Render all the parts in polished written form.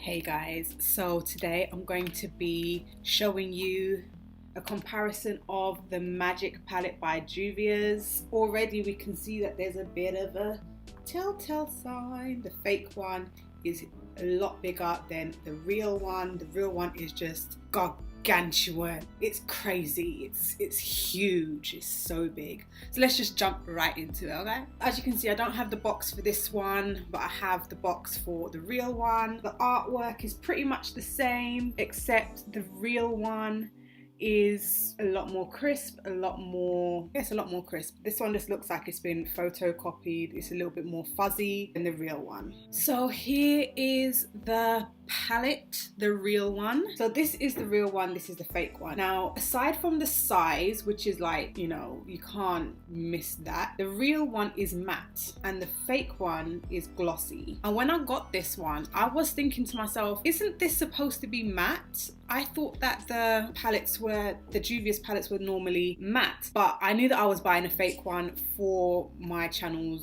Hey guys, so today I'm going to be showing you a comparison of the Magic palette by Juvias. Already we can see that there's a bit of a telltale sign. The fake one is a lot bigger than the real one. The real one is just gargantuan. It's crazy. It's huge. It's so big. So let's just jump right into it, okay? As you can see, I don't have the box for this one, but I have the box for the real one. The artwork is pretty much the same, except the real one is a lot more crisp, a lot more crisp. This one just looks like it's been photocopied. It's a little bit more fuzzy than the real one. So here is the palette, the real one. So this is the real one, this is the fake one. Now, aside from the size, which is like, you know, you can't miss that, the real one is matte and the fake one is glossy. And when I got this one, I was thinking to myself, isn't this supposed to be matte? I thought that the Juvias palettes were normally matte, but I knew that I was buying a fake one for my channel.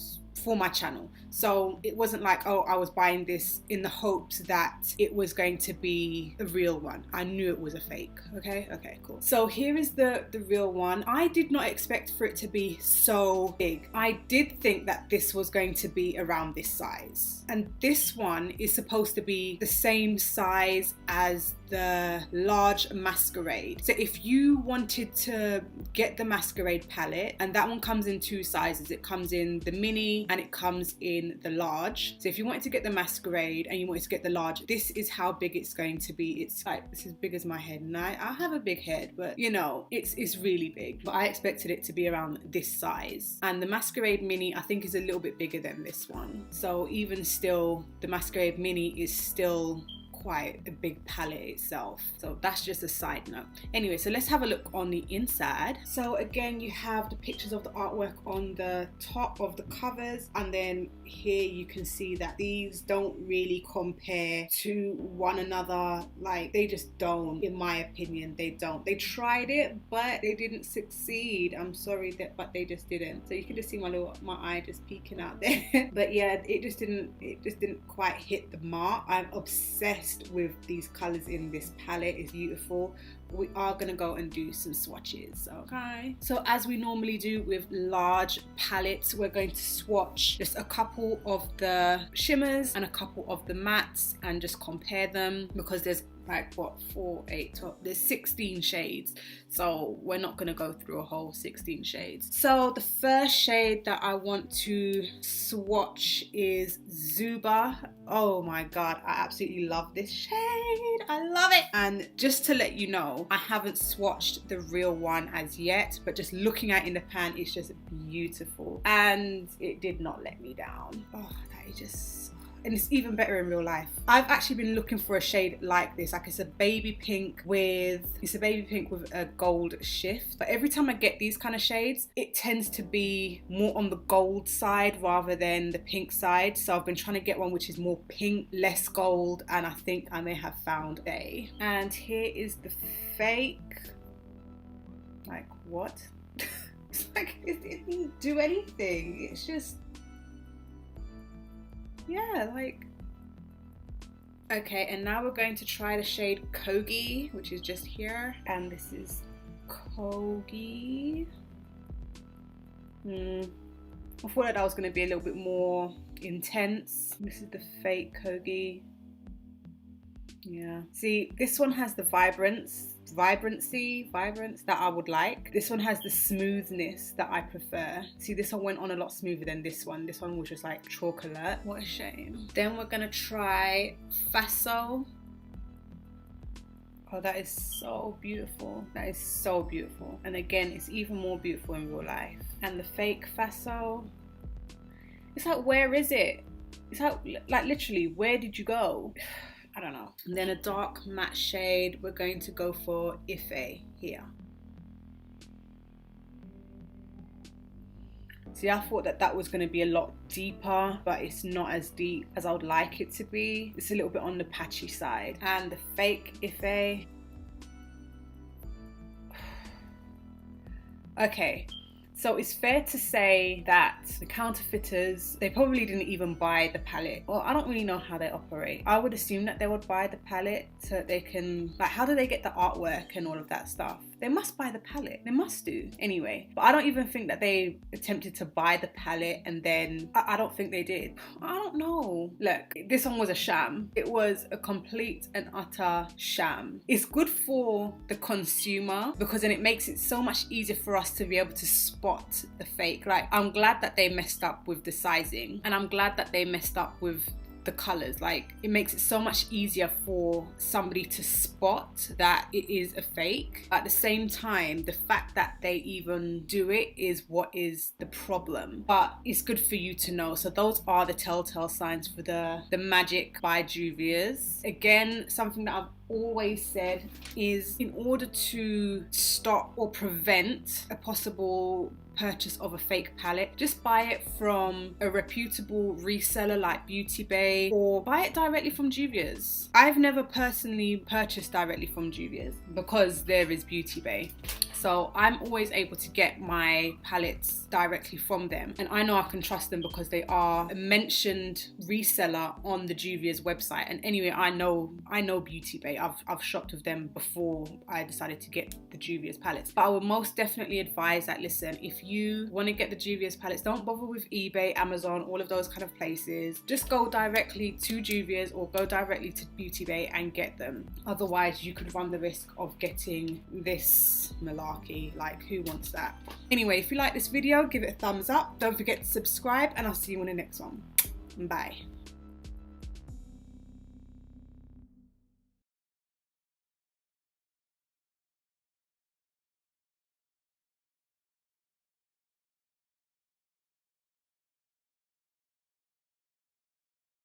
So it wasn't like, oh, I was buying this in the hopes that it was going to be a real one. I knew it was a fake. Okay, cool. So here is the real one. I did not expect for it to be so big. I did think that this was going to be around this size. And this one is supposed to be the same size as the large Masquerade. So if you wanted to get the Masquerade palette, and that one comes in two sizes, it comes in the mini and it comes in the large. So if you wanted to get the Masquerade and you wanted to get the large, this is how big it's going to be. It's like, this is big as my head, and I have a big head, but you know, it's really big. But I expected it to be around this size. And the Masquerade mini I think is a little bit bigger than this one. So even still, the Masquerade mini is still quite a big palette itself. So that's just a side note. Anyway, so let's have a look on the inside. So again, you have the pictures of the artwork on the top of the covers, and then here you can see that these don't really compare to one another. Like, they just don't, in my opinion. They don't. They tried it, but they didn't succeed. I'm sorry, but they just didn't. So you can just see my eye just peeking out there. But yeah, it just didn't quite hit the mark. I'm obsessed with these colors in this palette. It's beautiful. We are gonna go and do some swatches, okay? So as we normally do with large palettes, we're going to swatch just a couple of the shimmers and a couple of the mattes and just compare them, because there's like what, 4, 8, 12, there's 16 shades, so we're not gonna go through a whole 16 shades. So the first shade that I want to swatch is Zuba. Oh my god, I absolutely love this shade. I love it. And just to let you know, I haven't swatched the real one as yet, but just looking at it in the pan, it's just beautiful, and it did not let me down. Oh, that is just, and it's even better in real life. I've actually been looking for a shade like this, like it's a baby pink with a gold shift. But every time I get these kind of shades, it tends to be more on the gold side rather than the pink side. So I've been trying to get one which is more pink, less gold, and I think I may have found a. And here is the fake. Like, what? It's like, it didn't do anything. It's just, yeah, like, okay. And now we're going to try the shade Kogi, which is just here, and this is Kogi. I thought that was going to be a little bit more intense. This is the fake Kogi. Yeah, see, this one has the vibrance that I would like. This one has the smoothness that I prefer. See, this one went on a lot smoother than this one. This one was just like chalk alert. What a shame. Then we're gonna try Faso. Oh, that is so beautiful. That is so beautiful. And again, it's even more beautiful in real life. And the fake Faso, it's like, where is it? It's like literally, where did you go? I don't know. And then a dark matte shade, we're going to go for Ife here. See, I thought that was going to be a lot deeper, but it's not as deep as I would like it to be. It's a little bit on the patchy side. And the fake Ife. Okay, So it's fair to say that the counterfeiters, they probably didn't even buy the palette. Well, I don't really know how they operate. I would assume that they would buy the palette so that they can, like, how do they get the artwork and all of that stuff? They must buy the palette. They must do. Anyway, but I don't even think that they attempted to buy the palette and then, I don't think they did. I don't know. Look, this one was a sham. It was a complete and utter sham. It's good for the consumer because then it makes it so much easier for us to be able to spot the fake. Like, I'm glad that they messed up with the sizing, and I'm glad that they messed up with the colors. Like, it makes it so much easier for somebody to spot that it is a fake. At the same time, the fact that they even do it is what is the problem, but it's good for you to know. So those are the telltale signs for the Magic by Juvias. Again, something that I've always said is, in order to stop or prevent a possible purchase of a fake palette, just buy it from a reputable reseller like Beauty Bay, or buy it directly from Juvias. I've never personally purchased directly from Juvias because there is Beauty Bay. So I'm always able to get my palettes directly from them, and I know I can trust them because they are a mentioned reseller on the Juvia's website. And anyway, I know Beauty Bay. I've shopped with them before I decided to get the Juvia's palettes. But I would most definitely advise that, listen, if you want to get the Juvia's palettes, don't bother with eBay, Amazon, all of those kind of places. Just go directly to Juvia's or go directly to Beauty Bay and get them. Otherwise, you could run the risk of getting this malarkey. Like, who wants that? Anyway, if you like this video, give it a thumbs up. Don't forget to subscribe, and I'll see you on the next one. Bye.